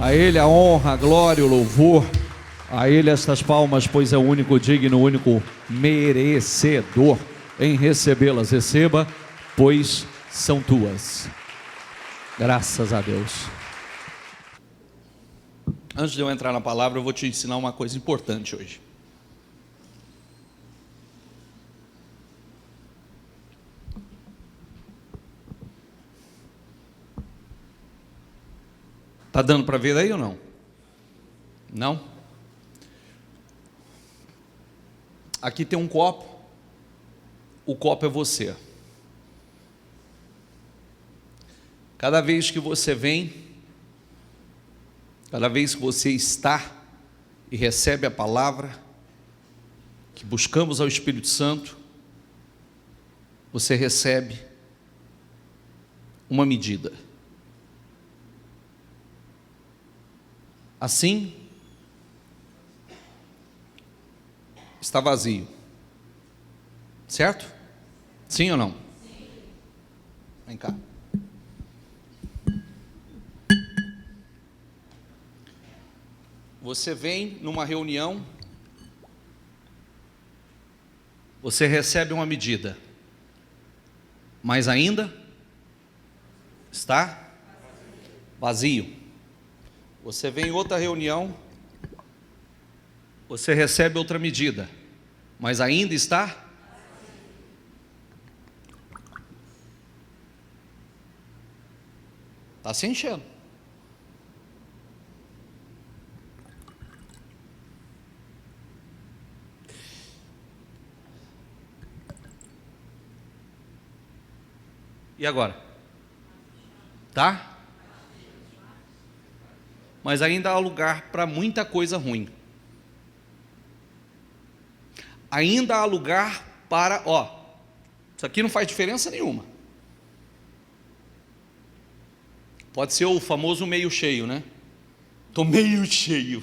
A Ele a honra, a glória, o louvor. A Ele estas palmas, pois é o único digno, o único merecedor em recebê-las. Receba, pois são tuas. Graças a Deus. Antes de eu entrar na palavra, eu vou te ensinar uma coisa importante hoje. Está dando para ver aí ou não? Não? Aqui tem um copo. O copo é você. Cada vez que você vem, cada vez que você está e recebe a palavra, que buscamos ao Espírito Santo, você recebe uma medida. Assim, está vazio. Certo? Sim ou não? Sim. Vem cá. Você vem numa reunião, você recebe uma medida, mas ainda está vazio. Você vem em outra reunião, você recebe outra medida, mas ainda está se enchendo. E agora? Tá? Mas ainda há lugar para muita coisa ruim. Ainda há lugar para, isso aqui não faz diferença nenhuma. Pode ser o famoso meio cheio, né? Estou meio cheio,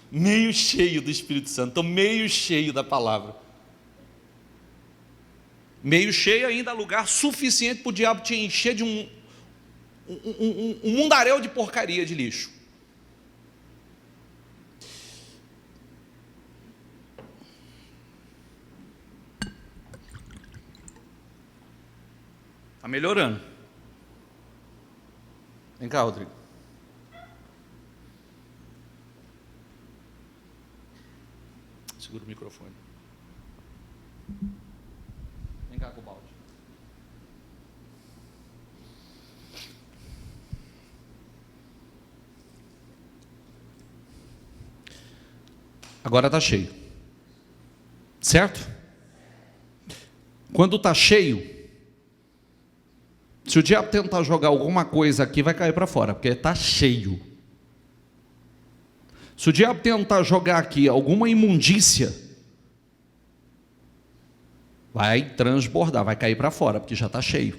meio cheio do Espírito Santo, estou meio cheio da palavra. Meio cheio ainda há lugar suficiente para o diabo te encher de um mundaréu de porcaria, de lixo. Está melhorando. Vem cá, Rodrigo. Segura o microfone. Vem cá com o balde. Agora está cheio. Certo? Quando está cheio, se o diabo tentar jogar alguma coisa aqui, vai cair para fora, porque está cheio. Se o diabo tentar jogar aqui alguma imundícia, vai transbordar, vai cair para fora, porque já está cheio.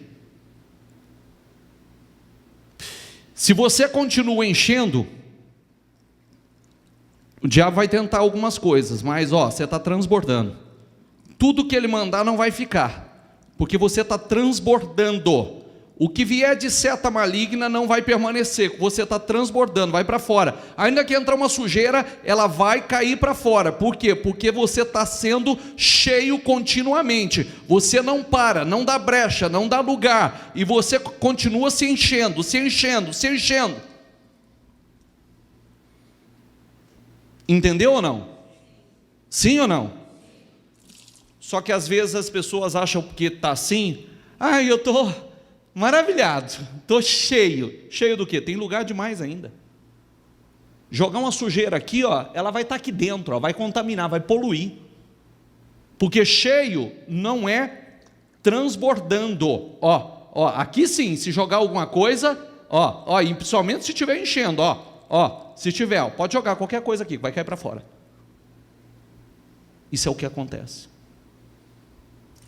Se você continua enchendo, o diabo vai tentar algumas coisas, mas você está transbordando. Tudo que ele mandar não vai ficar, porque você está transbordando. O que vier de seta maligna não vai permanecer, você está transbordando, vai para fora. Ainda que entrar uma sujeira, ela vai cair para fora. Por quê? Porque você está sendo cheio continuamente. Você não para, não dá brecha, não dá lugar. E você continua se enchendo, se enchendo, se enchendo. Entendeu ou não? Sim ou não? Só que às vezes as pessoas acham que está assim, eu estou maravilhado, estou cheio. Cheio do quê? Tem lugar demais ainda. Jogar uma sujeira aqui, ela vai estar aqui dentro, vai contaminar, vai poluir. Porque cheio não é transbordando. Aqui sim, se jogar alguma coisa, e principalmente se estiver enchendo, se tiver, pode jogar qualquer coisa aqui, vai cair para fora. Isso é o que acontece.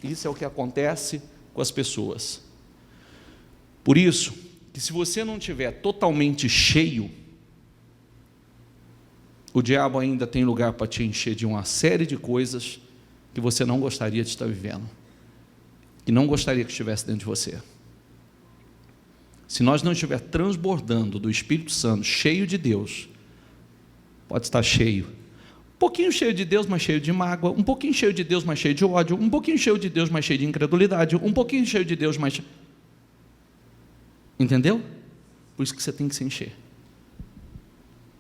Isso é o que acontece com as pessoas. Por isso, que se você não estiver totalmente cheio, o diabo ainda tem lugar para te encher de uma série de coisas que você não gostaria de estar vivendo, que não gostaria que estivesse dentro de você. Se nós não estiver transbordando do Espírito Santo, cheio de Deus, pode estar cheio, um pouquinho cheio de Deus, mas cheio de mágoa, um pouquinho cheio de Deus, mas cheio de ódio, um pouquinho cheio de Deus, mas cheio de incredulidade, um pouquinho cheio de Deus, mas... Entendeu? Por isso que você tem que se encher.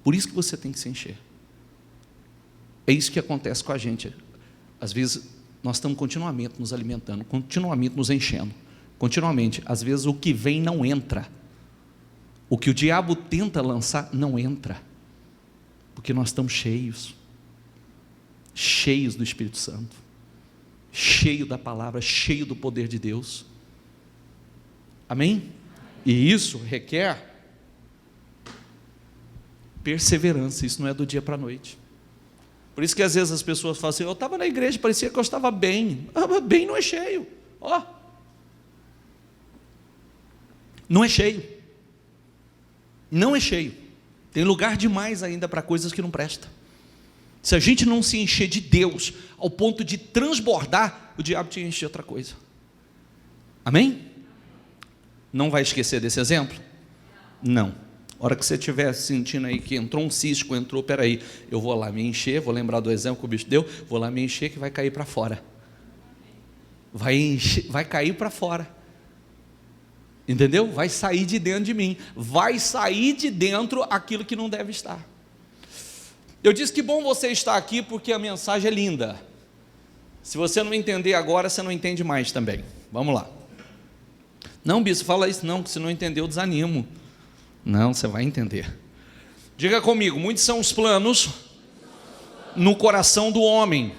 Por isso que você tem que se encher. É isso que acontece com a gente. Às vezes, nós estamos continuamente nos alimentando, continuamente nos enchendo, continuamente. Às vezes, o que vem não entra. O que o diabo tenta lançar, não entra. Porque nós estamos cheios. Cheios do Espírito Santo. Cheio da palavra, cheio do poder de Deus. Amém? E isso requer perseverança. Isso não é do dia para a noite. Por isso que às vezes as pessoas falam assim: eu estava na igreja, parecia que eu estava bem. Mas bem não é cheio. Ó, não é cheio. Não é cheio. Tem lugar demais ainda para coisas que não prestam. Se a gente não se encher de Deus ao ponto de transbordar, o diabo te enche de outra coisa. Amém? Não vai esquecer desse exemplo? Não. A hora que você estiver sentindo aí que entrou um cisco, peraí, eu vou lá me encher, vou lembrar do exemplo que o bicho deu, vou lá me encher que vai cair para fora. Vai cair para fora. Entendeu? Vai sair de dentro de mim. Vai sair de dentro aquilo que não deve estar. Eu disse que bom você estar aqui porque a mensagem é linda. Se você não entender agora, você não entende mais também. Vamos lá. Não, bispo, fala isso não, que se não entender eu desanimo. Não, você vai entender. Diga comigo: muitos são os planos no coração do homem,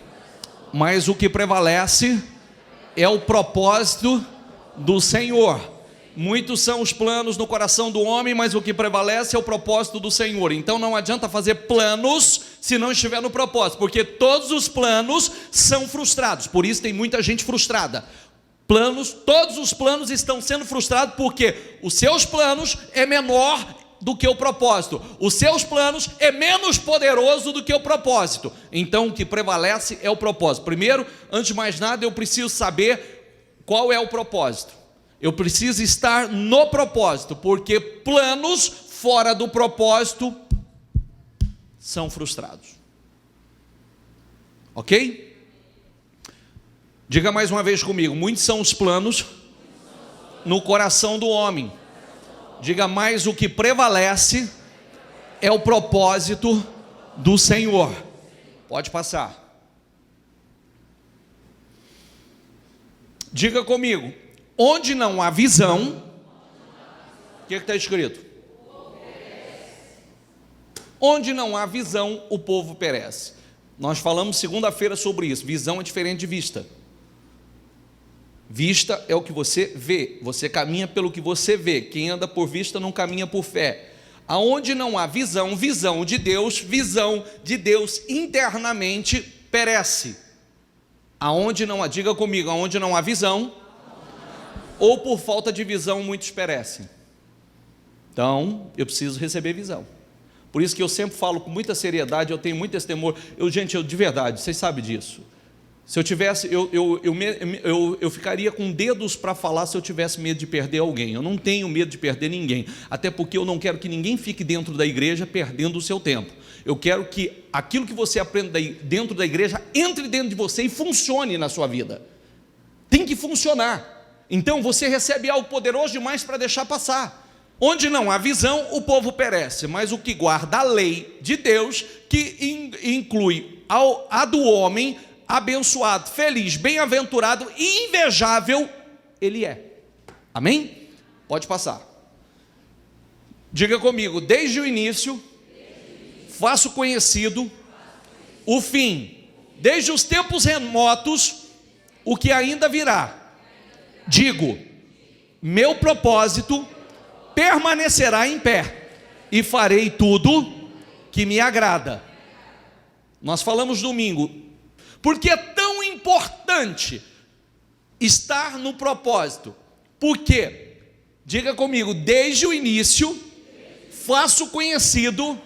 mas o que prevalece é o propósito do Senhor. Muitos são os planos no coração do homem, mas o que prevalece é o propósito do Senhor. Então não adianta fazer planos se não estiver no propósito, porque todos os planos são frustrados. Por isso tem muita gente frustrada. Todos os planos estão sendo frustrados porque os seus planos é menor do que o propósito. Os seus planos é menos poderoso do que o propósito. Então o que prevalece é o propósito. Primeiro, antes de mais nada, eu preciso saber qual é o propósito. Eu preciso estar no propósito, porque planos fora do propósito são frustrados. Ok? Diga mais uma vez comigo: muitos são os planos no coração do homem. Diga mais: o que prevalece é o propósito do Senhor. Pode passar. Diga comigo: onde não há visão, o que está escrito? Onde não há visão, o povo perece. Nós falamos segunda-feira sobre isso. Visão é diferente de vista. Vista é o que você vê. Você caminha pelo que você vê. Quem anda por vista não caminha por fé. Aonde não há visão, visão de Deus internamente perece. Aonde não há, diga comigo, aonde não há visão, ou por falta de visão muitos perecem. Então, eu preciso receber visão. Por isso que eu sempre falo com muita seriedade, eu tenho muito esse temor. Gente, de verdade, vocês sabem disso. Se eu tivesse, eu ficaria com dedos para falar se eu tivesse medo de perder alguém. Eu não tenho medo de perder ninguém, até porque eu não quero que ninguém fique dentro da igreja perdendo o seu tempo. Eu quero que aquilo que você aprenda dentro da igreja entre dentro de você e funcione na sua vida. Tem que funcionar. Então você recebe algo poderoso demais para deixar passar. Onde não há visão, o povo perece, mas o que guarda a lei de Deus, que inclui a do homem, abençoado, feliz, bem-aventurado e invejável, ele é. Amém? Pode passar. Diga comigo: desde o início, faço conhecido o fim, desde os tempos remotos, o que ainda virá. Digo, meu propósito permanecerá em pé, e farei tudo que me agrada. Nós falamos domingo, porque é tão importante estar no propósito, porque, diga comigo, desde o início, faço conhecido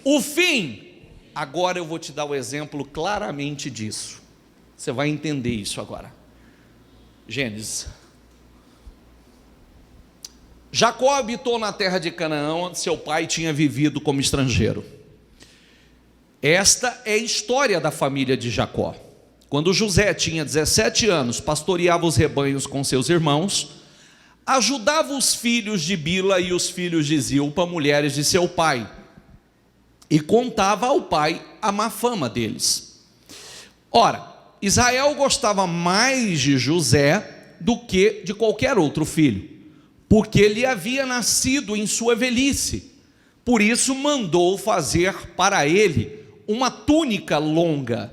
o fim. Agora eu vou te dar o exemplo claramente disso, você vai entender isso agora. Gênesis. Jacó habitou na terra de Canaã, onde seu pai tinha vivido como estrangeiro. Esta é a história da família de Jacó. Quando José tinha 17 anos, pastoreava os rebanhos com seus irmãos, ajudava os filhos de Bila e os filhos de Zilpa, mulheres de seu pai, e contava ao pai a má fama deles. Ora, Israel gostava mais de José do que de qualquer outro filho, porque ele havia nascido em sua velhice. Por isso mandou fazer para ele uma túnica longa.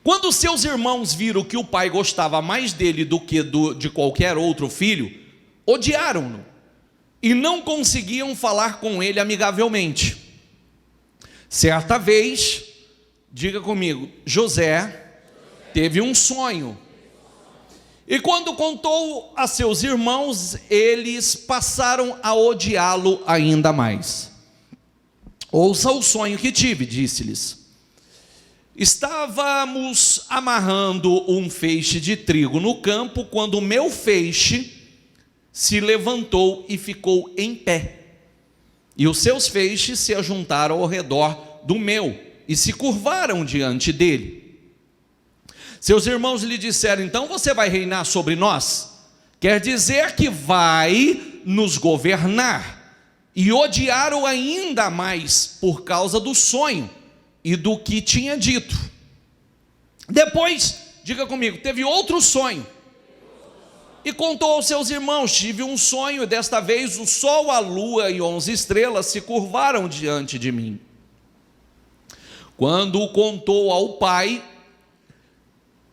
Quando seus irmãos viram que o pai gostava mais dele do que de qualquer outro filho, odiaram-no e não conseguiam falar com ele amigavelmente. Certa vez, diga comigo, José teve um sonho. E quando contou a seus irmãos, eles passaram a odiá-lo ainda mais. Ouça o sonho que tive, disse-lhes. Estávamos amarrando um feixe de trigo no campo, quando o meu feixe se levantou e ficou em pé. E os seus feixes se ajuntaram ao redor do meu e se curvaram diante dele. Seus irmãos lhe disseram, então você vai reinar sobre nós? Quer dizer que vai nos governar. E odiaram ainda mais por causa do sonho e do que tinha dito. Depois, diga comigo, teve outro sonho. E contou aos seus irmãos, tive um sonho, e desta vez o sol, a lua e 11 estrelas se curvaram diante de mim. Quando o contou ao pai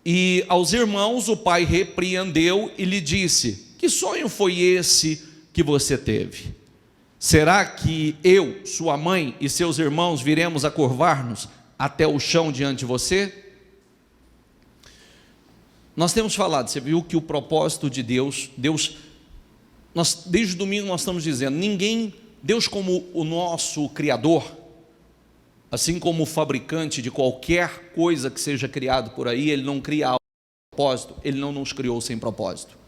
e aos irmãos, o pai repreendeu e lhe disse, que sonho foi esse que você teve? Será que eu, sua mãe e seus irmãos viremos a curvar-nos até o chão diante de você? Nós temos falado, você viu que o propósito de Deus, desde o domingo nós estamos dizendo, Deus como o nosso Criador, assim como o fabricante de qualquer coisa que seja criado por aí, Ele não cria algo sem propósito, Ele não nos criou sem propósito.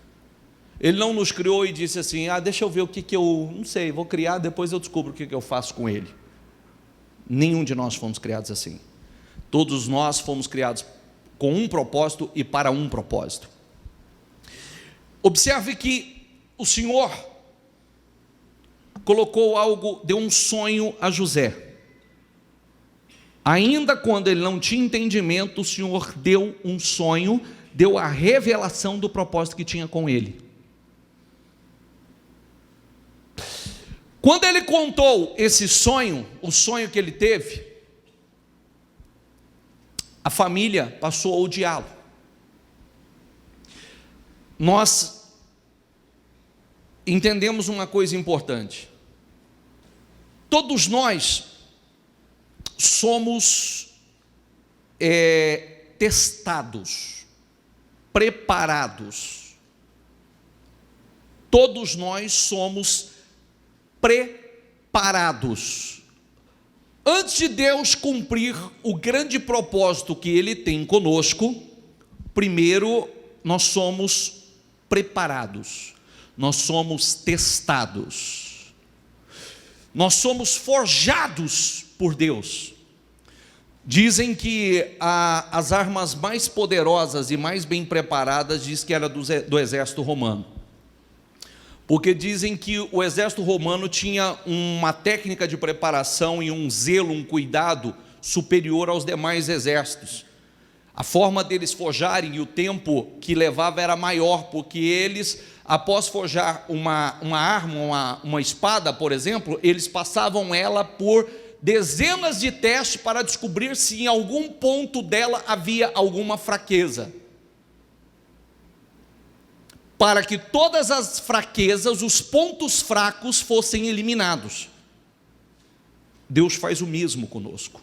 Ele não nos criou e disse assim, deixa eu ver o que eu, não sei, vou criar, depois eu descubro o que eu faço com ele. Nenhum de nós fomos criados assim. Todos nós fomos criados com um propósito e para um propósito. Observe que o Senhor colocou algo, deu um sonho a José. Ainda quando ele não tinha entendimento, o Senhor deu um sonho, deu a revelação do propósito que tinha com ele. Quando ele contou esse sonho, o sonho que ele teve, a família passou a odiá-lo. Nós entendemos uma coisa importante. Todos nós somos testados, preparados. Todos nós somos preparados. Antes de Deus cumprir o grande propósito que Ele tem conosco, primeiro nós somos preparados, nós somos testados, nós somos forjados por Deus. Dizem que as armas mais poderosas e mais bem preparadas, diz que era do exército romano. Porque dizem que o exército romano tinha uma técnica de preparação e um zelo, um cuidado superior aos demais exércitos. A forma deles forjarem e o tempo que levava era maior, porque eles, após forjar uma arma, uma espada, por exemplo, eles passavam ela por dezenas de testes para descobrir se em algum ponto dela havia alguma fraqueza. Para que todas as fraquezas, os pontos fracos fossem eliminados. Deus faz o mesmo conosco.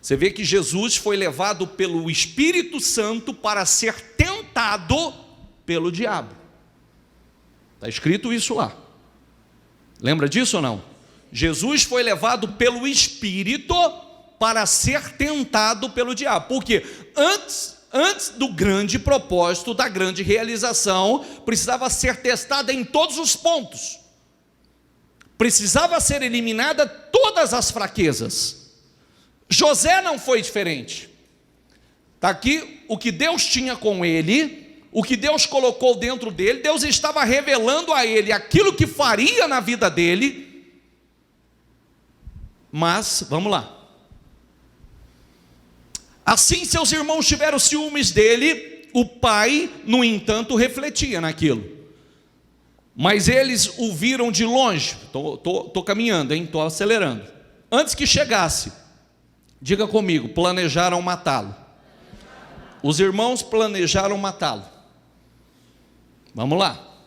Você vê que Jesus foi levado pelo Espírito Santo para ser tentado pelo diabo. Está escrito isso lá. Lembra disso ou não? Jesus foi levado pelo Espírito para ser tentado pelo diabo. Porque antes do grande propósito, da grande realização, precisava ser testada em todos os pontos. Precisava ser eliminada todas as fraquezas. José não foi diferente. Está aqui o que Deus tinha com ele, o que Deus colocou dentro dele. Deus estava revelando a ele aquilo que faria na vida dele. Mas, vamos lá. Assim seus irmãos tiveram ciúmes dele, o pai, no entanto, refletia naquilo. Mas eles o viram de longe. Estou caminhando, estou acelerando. Antes que chegasse, diga comigo, planejaram matá-lo. Os irmãos planejaram matá-lo. Vamos lá.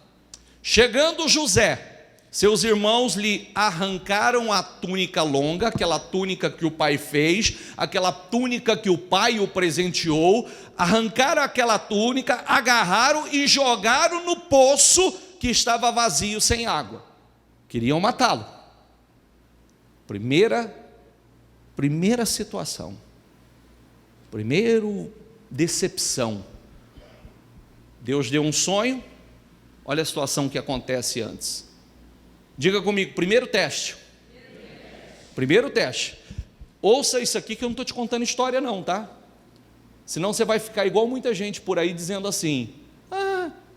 Chegando José, seus irmãos lhe arrancaram a túnica longa, aquela túnica que o pai fez, aquela túnica que o pai o presenteou, arrancaram aquela túnica, agarraram e jogaram no poço que estava vazio, sem água. Queriam matá-lo. Primeira situação. Primeiro decepção. Deus deu um sonho. Olha a situação que acontece antes. Diga comigo, primeiro teste. Primeiro teste. Ouça isso aqui que eu não estou te contando história não, tá? Senão você vai ficar igual muita gente por aí dizendo assim: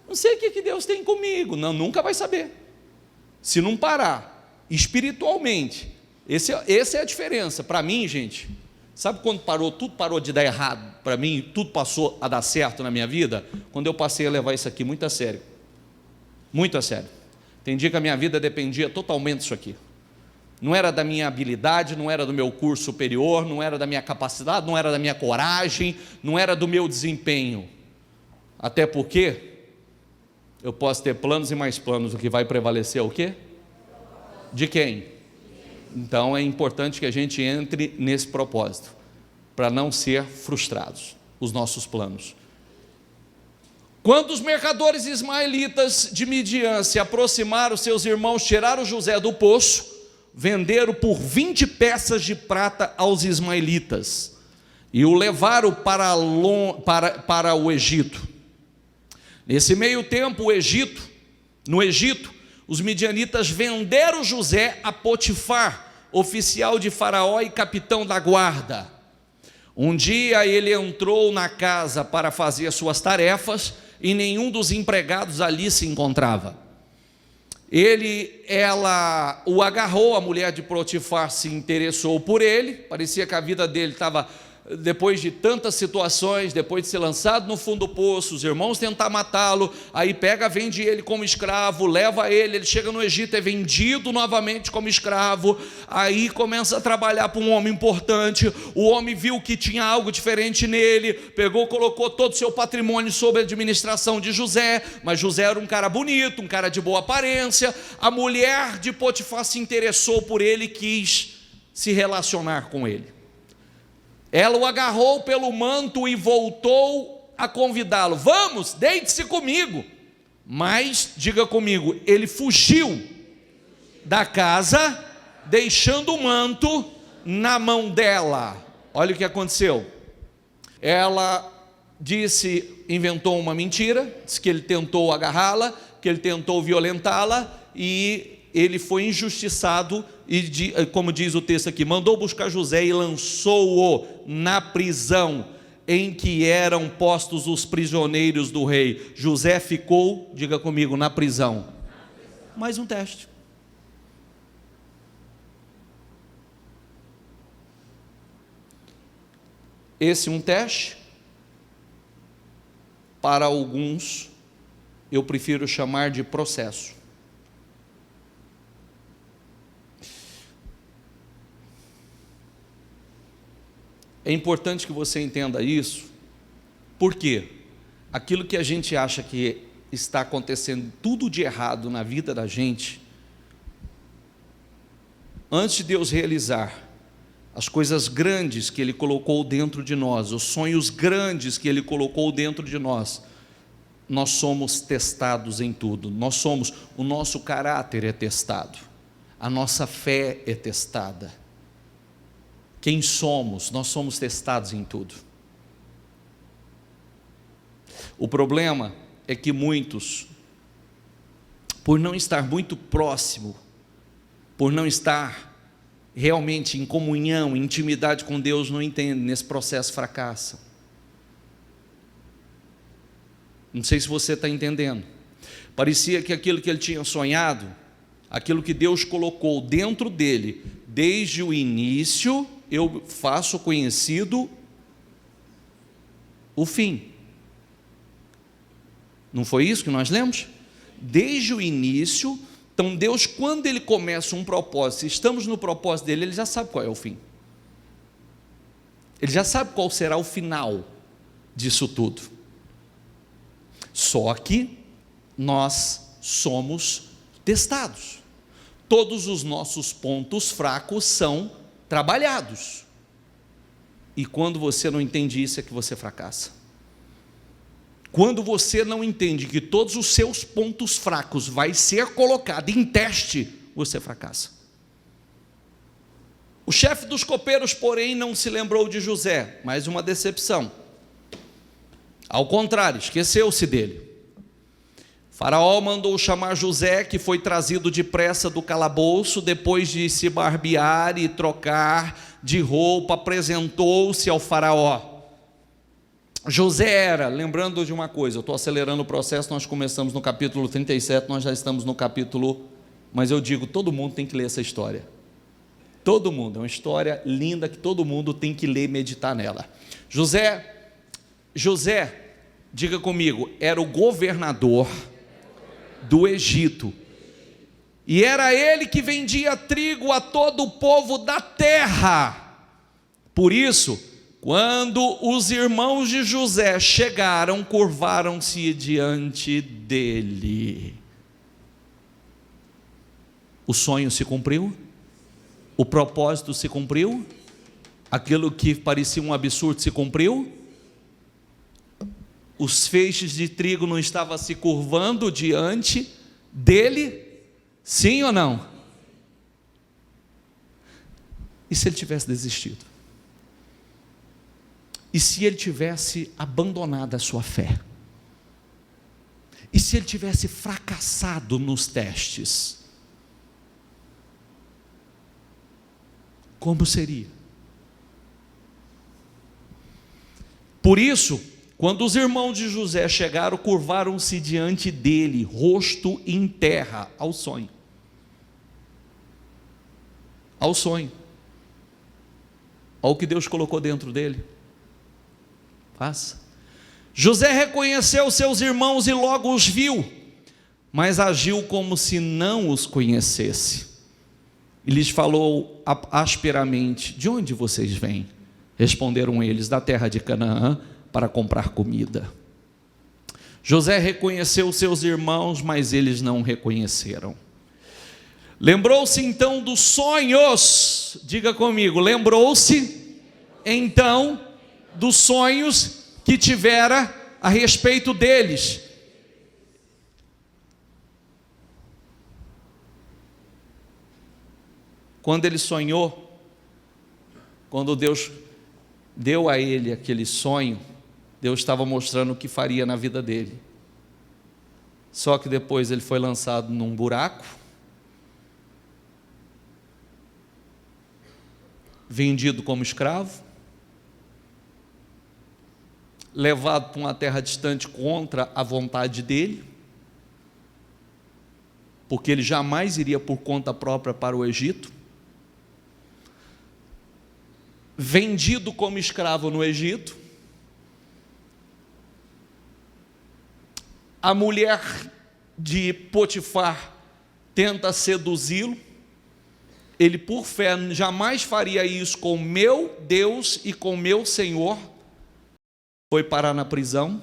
não sei o que Deus tem comigo. Não, nunca vai saber. Se não parar espiritualmente. Essa é a diferença. Para mim, gente, sabe quando tudo parou de dar errado para mim, tudo passou a dar certo na minha vida? Quando eu passei a levar isso aqui muito a sério. Muito a sério. Tem dia que a minha vida dependia totalmente disso aqui. Não era da minha habilidade, não era do meu curso superior, não era da minha capacidade, não era da minha coragem, não era do meu desempenho. Até porque eu posso ter planos e mais planos, o que vai prevalecer é o quê? De quem? Então é importante que a gente entre nesse propósito, para não ser frustrados, os nossos planos. Quando os mercadores ismaelitas de Midian se aproximaram, seus irmãos tiraram José do poço, venderam por 20 peças de prata aos ismaelitas, e o levaram para o Egito. Nesse meio tempo, no Egito, os midianitas venderam José a Potifar, oficial de Faraó e capitão da guarda. Um dia ele entrou na casa para fazer as suas tarefas e nenhum dos empregados ali se encontrava. Ela o agarrou, a mulher de Potifar se interessou por ele, parecia que a vida dele estava, depois de tantas situações, depois de ser lançado no fundo do poço, os irmãos tentar matá-lo, aí vende ele como escravo, leva ele chega no Egito, é vendido novamente como escravo, aí começa a trabalhar para um homem importante. O homem viu que tinha algo diferente nele, colocou todo o seu patrimônio sob a administração de José, mas José era um cara bonito, um cara de boa aparência. A mulher de Potifar se interessou por ele e quis se relacionar com ele. Ela o agarrou pelo manto e voltou a convidá-lo: vamos, deite-se comigo. Mas, diga comigo, ele fugiu da casa, deixando o manto na mão dela. Olha o que aconteceu. Ela inventou uma mentira, disse que ele tentou agarrá-la, que ele tentou violentá-la, e ele foi injustiçado, e como diz o texto aqui, mandou buscar José e lançou-o na prisão em que eram postos os prisioneiros do rei. José ficou, diga comigo, na prisão. Mais um teste. Esse um teste, para alguns, eu prefiro chamar de processo. É importante que você entenda isso, porque aquilo que a gente acha que está acontecendo tudo de errado na vida da gente, antes de Deus realizar as coisas grandes que Ele colocou dentro de nós, os sonhos grandes que Ele colocou dentro de nós somos testados em tudo. O nosso caráter é testado, a nossa fé é testada. Quem somos? Nós somos testados em tudo. O problema é que muitos, por não estar muito próximo por não estar realmente em comunhão, em intimidade com Deus, não entende, nesse processo fracassa. Não sei se você está entendendo. Parecia que aquilo que ele tinha sonhado, aquilo que Deus colocou dentro dele, desde o início, eu faço conhecido o fim. Não foi isso que nós lemos? Desde o início. Então Deus, quando Ele começa um propósito, se estamos no propósito dEle, Ele já sabe qual é o fim. Ele já sabe qual será o final disso tudo. Só que nós somos testados. Todos os nossos pontos fracos são trabalhados. E quando você não entende isso, é que você fracassa. Quando você não entende que todos os seus pontos fracos vai ser colocado em teste, você fracassa. O chefe dos copeiros, porém, não se lembrou de José, mais uma decepção. Ao contrário, esqueceu-se dele. Faraó mandou chamar José, que foi trazido depressa do calabouço, depois de se barbear e trocar de roupa, apresentou-se ao faraó. José era, lembrando de uma coisa, eu estou acelerando o processo, nós começamos no capítulo 37, nós já estamos no capítulo, mas eu digo, todo mundo tem que ler essa história. Todo mundo, é uma história linda que todo mundo tem que ler e meditar nela. José, diga comigo, era o governador do Egito, e era ele que vendia trigo a todo o povo da terra. Por isso, quando os irmãos de José chegaram, curvaram-se diante dele. O sonho se cumpriu? O propósito se cumpriu? Aquilo que parecia um absurdo se cumpriu? Os feixes de trigo não estavam se curvando diante dele? Sim ou não? E se ele tivesse desistido? E se ele tivesse abandonado a sua fé? E se ele tivesse fracassado nos testes? Como seria? Por isso, quando os irmãos de José chegaram, curvaram-se diante dele, rosto em terra, ao sonho. Ao sonho. Ao que Deus colocou dentro dele. Faça. José reconheceu seus irmãos e logo os viu, mas agiu como se não os conhecesse. E lhes falou asperamente: de onde vocês vêm? Responderam eles: da terra de Canaã, para comprar comida. José reconheceu seus irmãos, mas eles não reconheceram. Lembrou-se então dos sonhos, diga comigo, lembrou-se então dos sonhos que tivera a respeito deles. Quando ele sonhou, quando Deus deu a ele aquele sonho, Deus estava mostrando o que faria na vida dele. Só que depois ele foi lançado num buraco, vendido como escravo, levado para uma terra distante contra a vontade dele, porque ele jamais iria por conta própria para o Egito, vendido como escravo no Egito. A mulher de Potifar tenta seduzi-lo. Ele, por fé, jamais faria isso com meu Deus e com meu Senhor. Foi parar na prisão.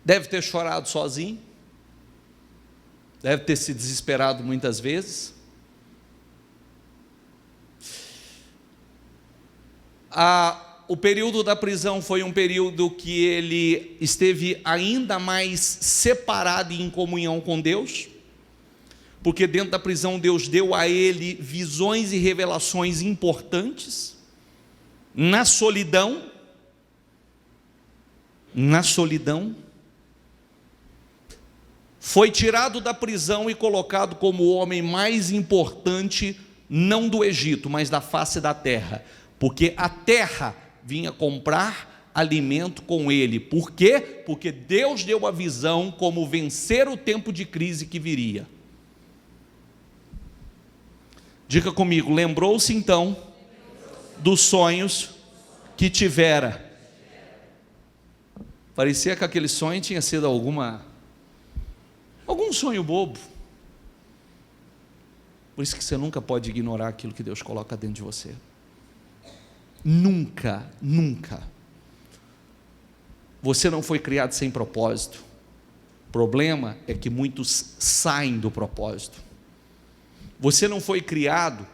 Deve ter chorado sozinho. Deve ter se desesperado muitas vezes. O período da prisão foi um período que ele esteve ainda mais separado e em comunhão com Deus, porque dentro da prisão Deus deu a ele visões e revelações importantes. Na solidão, na solidão, foi tirado da prisão e colocado como o homem mais importante, não do Egito, mas da face da terra, porque a terra vinha comprar alimento com ele. Por quê? Porque Deus deu a visão como vencer o tempo de crise que viria. Diga comigo, lembrou-se então dos sonhos que tivera. Parecia que aquele sonho tinha sido algum sonho bobo. Por isso que você nunca pode ignorar aquilo que Deus coloca dentro de você. Nunca, nunca. Você não foi criado sem propósito. O problema é que muitos saem do propósito. Você não foi criado,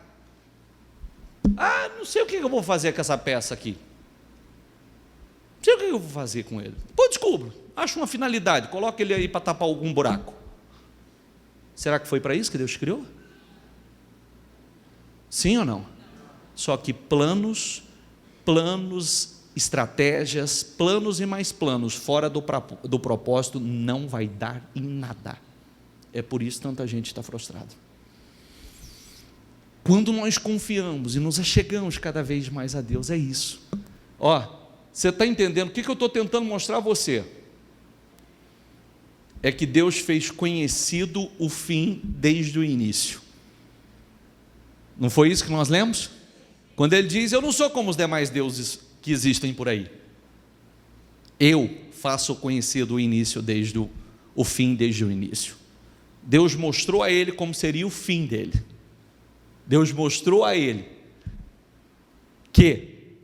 não sei o que eu vou fazer com essa peça aqui. Não sei o que eu vou fazer com ele. Depois descubro, acho uma finalidade, coloca ele aí para tapar algum buraco. Será que foi para isso que Deus criou? Sim ou não? Só que planos, estratégias, planos e mais planos, fora do propósito, não vai dar em nada. É por isso que tanta gente está frustrada. Quando nós confiamos e nos achegamos cada vez mais a Deus, é isso. Você está entendendo? O que eu estou tentando mostrar a você? É que Deus fez conhecido o fim desde o início. Não foi isso que nós lemos? Quando ele diz, eu não sou como os demais deuses que existem por aí. Eu faço conhecido o início desde o fim desde o início. Deus mostrou a ele como seria o fim dele. Deus mostrou a ele que,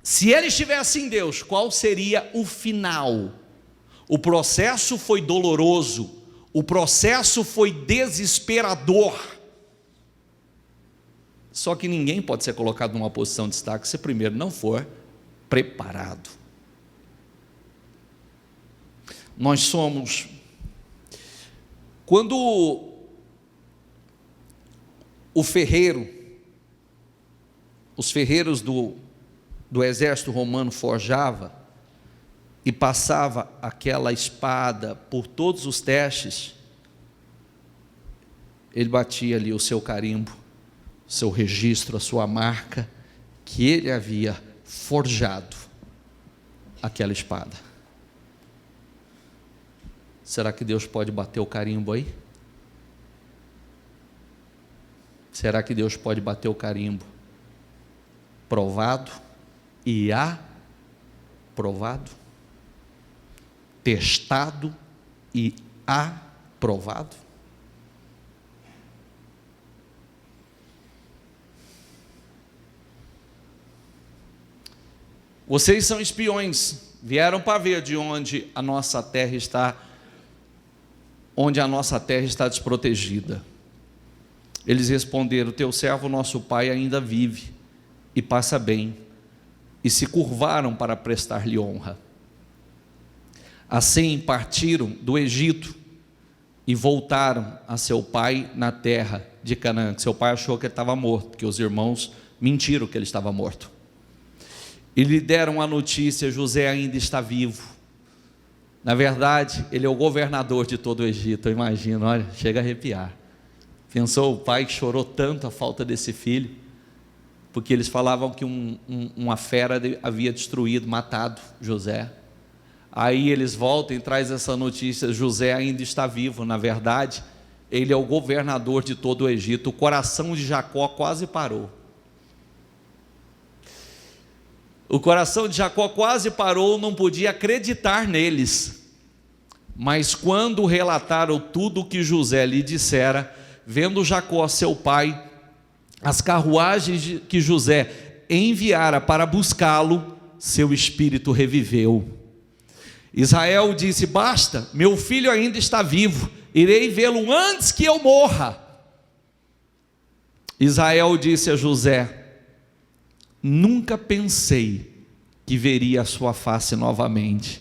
se ele estivesse em Deus, qual seria o final? O processo foi doloroso, o processo foi desesperador. Só que ninguém pode ser colocado numa posição de destaque se primeiro não for preparado. Nós somos, quando os ferreiros do exército romano forjava e passava aquela espada por todos os testes, ele batia ali o seu carimbo, seu registro, a sua marca, que ele havia forjado aquela espada. Será que Deus pode bater o carimbo aí? Será que Deus pode bater o carimbo? Provado e aprovado? Testado e aprovado? Vocês são espiões, vieram para ver de onde a nossa terra está, desprotegida. Eles responderam, teu servo, nosso pai, ainda vive e passa bem, e se curvaram para prestar-lhe honra. Assim partiram do Egito e voltaram a seu pai na terra de Canaã. Seu pai achou que ele estava morto, porque os irmãos mentiram que ele estava morto. E lhe deram a notícia, José ainda está vivo. Na verdade, ele é o governador de todo o Egito. Eu imagino, olha, chega a arrepiar. Pensou o pai que chorou tanto a falta desse filho, porque eles falavam que uma fera havia destruído, matado José. Aí eles voltam e trazem essa notícia, José ainda está vivo. Na verdade, ele é o governador de todo o Egito. O coração de Jacó quase parou. O coração de Jacó quase parou, não podia acreditar neles. Mas quando relataram tudo o que José lhe dissera, vendo Jacó, seu pai, as carruagens que José enviara para buscá-lo, seu espírito reviveu. Israel disse, basta, meu filho ainda está vivo, irei vê-lo antes que eu morra. Israel disse a José, nunca pensei que veria a sua face novamente,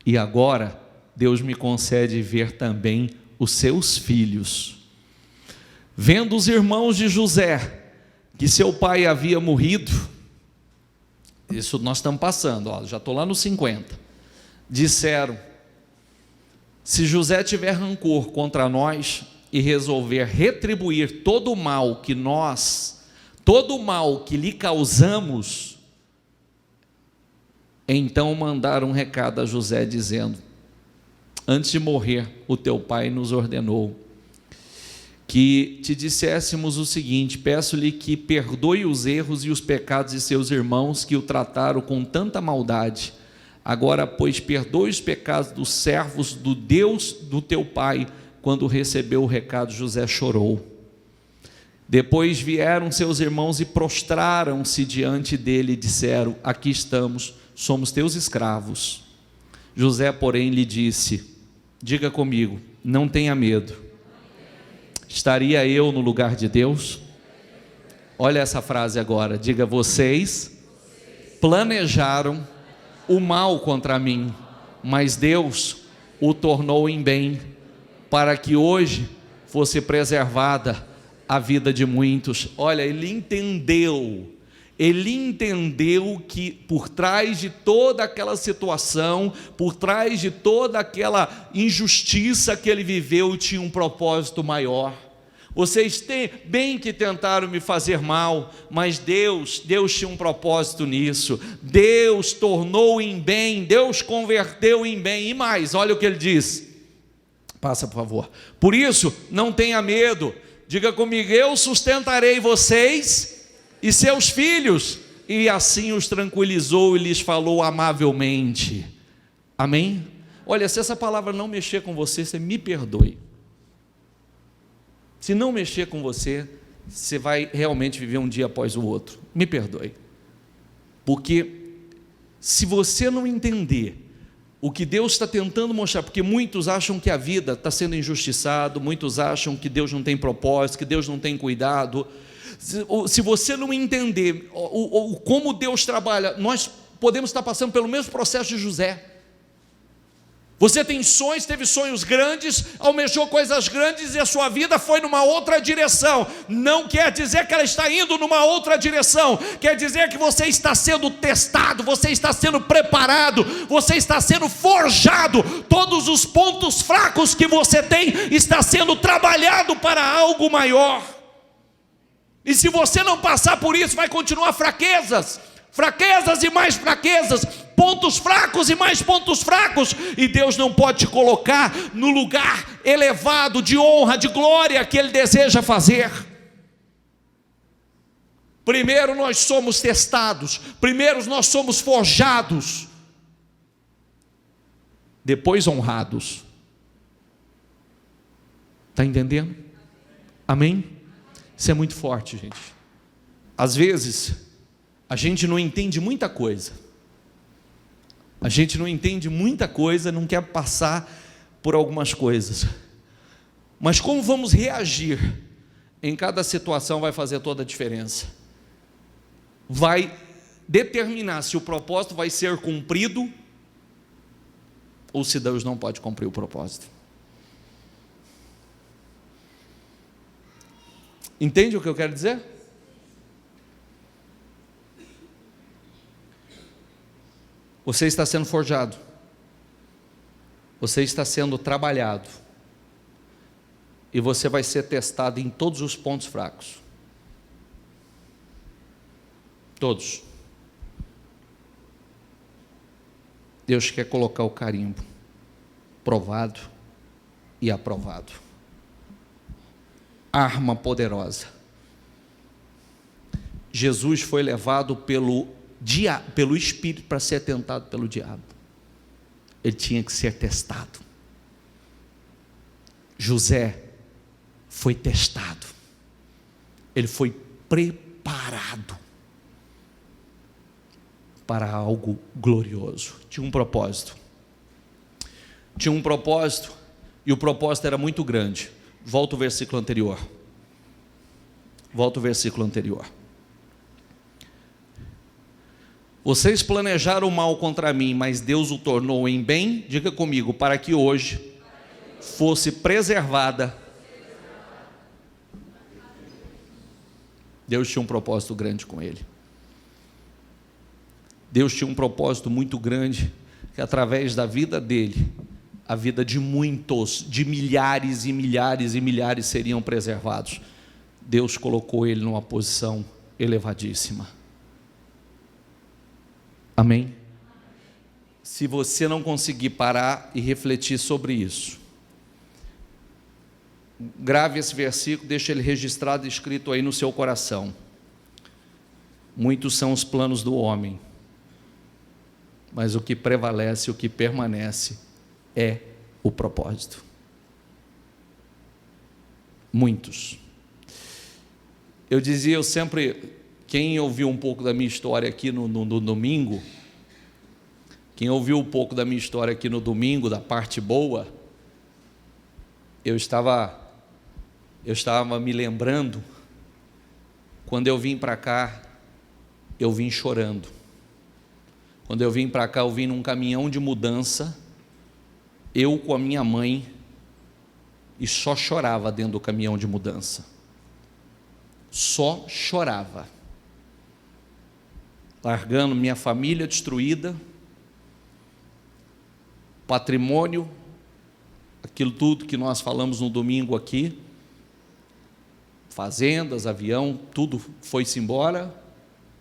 e agora Deus me concede ver também os seus filhos. Vendo os irmãos de José que seu pai havia morrido, isso nós estamos passando, já estou lá nos 50. disseram: se José tiver rancor contra nós e resolver retribuir todo o mal que lhe causamos, então mandaram um recado a José dizendo: antes de morrer, o teu pai nos ordenou que te disséssemos o seguinte: peço-lhe que perdoe os erros e os pecados de seus irmãos que o trataram com tanta maldade. Agora, pois, perdoe os pecados dos servos do Deus do teu pai. Quando recebeu o recado, José chorou. Depois vieram seus irmãos e prostraram-se diante dele e disseram: aqui estamos, somos teus escravos. José, porém, lhe disse: diga comigo, não tenha medo. Estaria eu no lugar de Deus? Olha essa frase agora, diga: vocês planejaram o mal contra mim, mas Deus o tornou em bem, para que hoje fosse preservada a vida de muitos. Olha, ele entendeu que por trás de toda aquela situação, por trás de toda aquela injustiça que ele viveu, tinha um propósito maior. Vocês bem que tentaram me fazer mal, mas Deus tinha um propósito nisso. Deus tornou em bem, Deus converteu em bem. E mais, olha o que ele diz. Passa, por favor. Por isso, não tenha medo. Diga comigo: eu sustentarei vocês e seus filhos. E assim os tranquilizou e lhes falou amavelmente. Amém? Olha, se essa palavra não mexer com você, você me perdoe. Se não mexer com você, você vai realmente viver um dia após o outro. Me perdoe. Porque se você não entender o que Deus está tentando mostrar, porque muitos acham que a vida está sendo injustiçada, muitos acham que Deus não tem propósito, que Deus não tem cuidado. Se você não entender como Deus trabalha, nós podemos estar passando pelo mesmo processo de José. Você tem sonhos, teve sonhos grandes, almejou coisas grandes e a sua vida foi numa outra direção. Não quer dizer que ela está indo numa outra direção, quer dizer que você está sendo testado, você está sendo preparado, você está sendo forjado. Todos os pontos fracos que você tem está sendo trabalhado para algo maior. E se você não passar por isso, vai continuar fraquezas e mais fraquezas, pontos fracos e mais pontos fracos, e Deus não pode te colocar no lugar elevado de honra, de glória que Ele deseja fazer. Primeiro nós somos testados, primeiro nós somos forjados, depois honrados. Está entendendo? Amém? Isso é muito forte, gente. Às vezes a gente não entende muita coisa. Não quer passar por algumas coisas. Mas como vamos reagir em cada situação vai fazer toda a diferença. Vai determinar se o propósito vai ser cumprido ou se Deus não pode cumprir o propósito. Entende o que eu quero dizer? Você está sendo forjado, você está sendo trabalhado, e você vai ser testado em todos os pontos fracos, todos. Deus quer colocar o carimbo, provado e aprovado, arma poderosa. Jesus foi levado pelo Espírito para ser tentado pelo diabo. Ele tinha que ser testado. José foi testado. Ele foi preparado para algo glorioso. Tinha um propósito. E o propósito era muito grande. Volta o versículo anterior. Vocês planejaram o mal contra mim, mas Deus o tornou em bem. Diga comigo: para que hoje fosse preservada. Deus tinha um propósito grande com ele. Deus tinha um propósito muito grande que através da vida dele, a vida de muitos, de milhares e milhares e milhares seriam preservados. Deus colocou ele numa posição elevadíssima. Amém? Se você não conseguir parar e refletir sobre isso, grave esse versículo, deixe ele registrado e escrito aí no seu coração. Muitos são os planos do homem, mas o que prevalece, o que permanece é o propósito. Muitos. Eu sempre, quem ouviu um pouco da minha história aqui no domingo, quem ouviu um pouco da minha história aqui no domingo, da parte boa, eu estava me lembrando, quando eu vim para cá, eu vim chorando. Quando eu vim para cá, eu vim num caminhão de mudança, eu com a minha mãe, e só chorava dentro do caminhão de mudança. Só chorava. Largando minha família destruída, patrimônio, aquilo tudo que nós falamos no domingo aqui, fazendas, avião, tudo foi-se embora,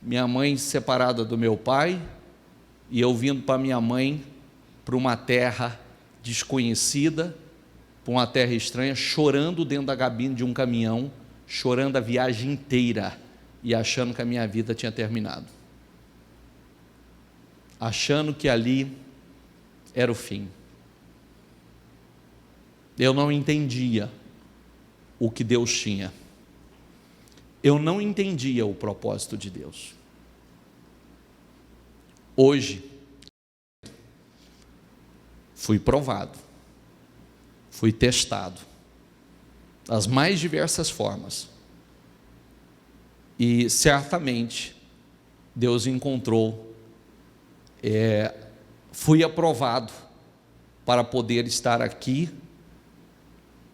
minha mãe separada do meu pai, e eu vindo para minha mãe, para uma terra desconhecida, para uma terra estranha, chorando dentro da cabine de um caminhão, chorando a viagem inteira, e achando que a minha vida tinha terminado, achando que ali era o fim. Eu não entendia o que Deus tinha, eu não entendia o propósito de Deus. Hoje, fui provado, fui testado, das mais diversas formas, e certamente Deus encontrou, fui aprovado para poder estar aqui,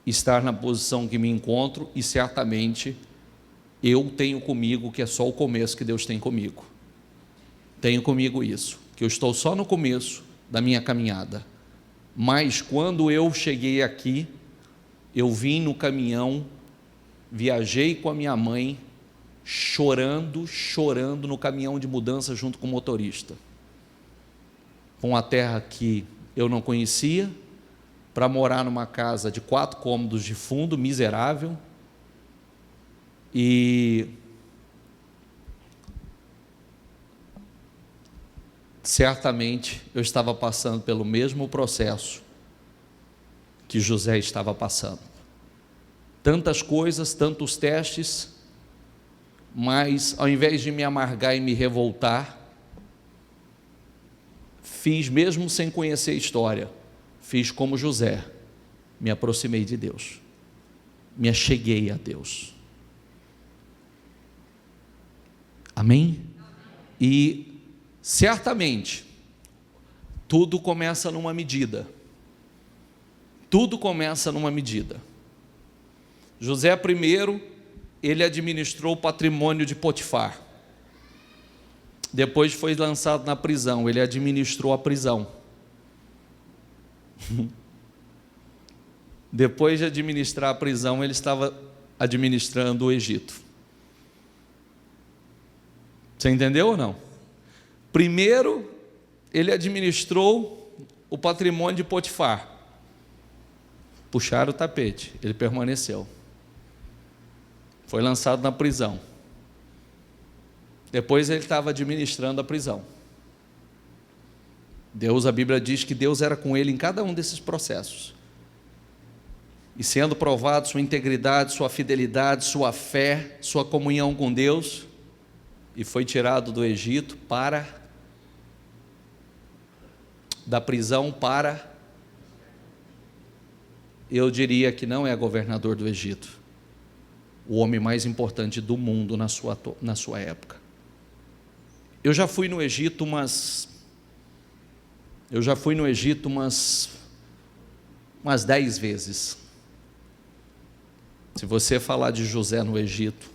estar na posição que me encontro, e certamente eu tenho comigo que é só o começo que Deus tem comigo. Tenho comigo isso, que eu estou só no começo da minha caminhada, mas quando eu cheguei aqui, eu vim no caminhão, viajei com a minha mãe, chorando no caminhão de mudança junto com o motorista, com uma terra que eu não conhecia, para morar numa casa de 4 cômodos de fundo, miserável, e certamente eu estava passando pelo mesmo processo que José estava passando. Tantas coisas, tantos testes, mas ao invés de me amargar e me revoltar, fiz, mesmo sem conhecer a história, fiz como José, me aproximei de Deus, me acheguei a Deus. Amém? E certamente, tudo começa numa medida. Tudo começa numa medida. José primeiro, ele administrou o patrimônio de Potifar. Depois foi lançado na prisão, ele administrou a prisão. Depois de administrar a prisão, ele estava administrando o Egito. Você entendeu ou não? Primeiro, ele administrou o patrimônio de Potifar. Puxaram o tapete, ele permaneceu. Foi lançado na prisão. Depois ele estava administrando a prisão. A Bíblia diz que Deus era com ele em cada um desses processos. E sendo provado sua integridade, sua fidelidade, sua fé, sua comunhão com Deus, e foi tirado do Egito da prisão para, eu diria que não é governador do Egito, o homem mais importante do mundo na sua época. Eu já fui no Egito umas 10 vezes. Se você falar de José no Egito,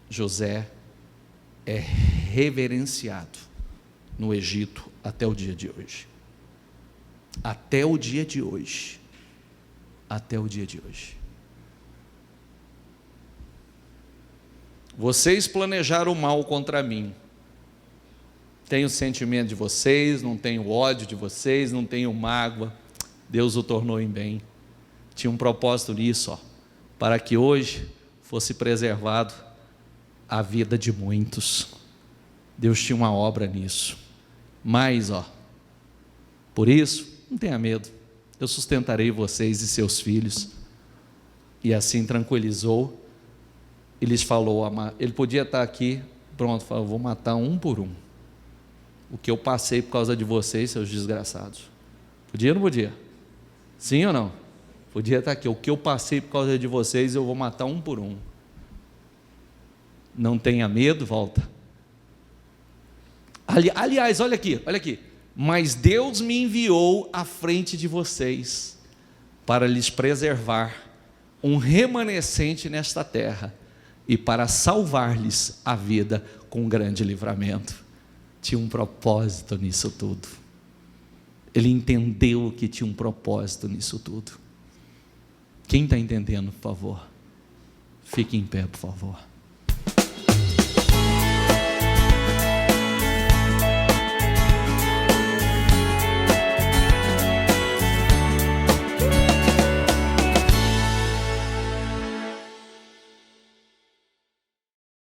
José é reverenciado. no Egito até o dia de hoje. Até o dia de hoje. Até o dia de hoje. Vocês planejaram o mal contra mim. Tenho sentimento de vocês, não tenho ódio de vocês, não tenho mágoa. Deus o tornou em bem. Tinha um propósito nisso, para que hoje fosse preservado a vida de muitos. Deus tinha uma obra nisso. Mas, por isso, não tenha medo. Eu sustentarei vocês e seus filhos. E assim tranquilizou. E lhes falou, ele podia estar aqui, pronto, falou, vou matar um por um. O que eu passei por causa de vocês, seus desgraçados. Podia ou não podia? Sim ou não? Podia estar aqui, o que eu passei por causa de vocês, eu vou matar um por um. Não tenha medo, volta. Aliás, olha aqui. Mas Deus me enviou à frente de vocês, para lhes preservar um remanescente nesta terra, e para salvar-lhes a vida com grande livramento. Tinha um propósito nisso tudo. Ele entendeu que tinha um propósito nisso tudo. Quem está entendendo, por favor? Fique em pé, por favor.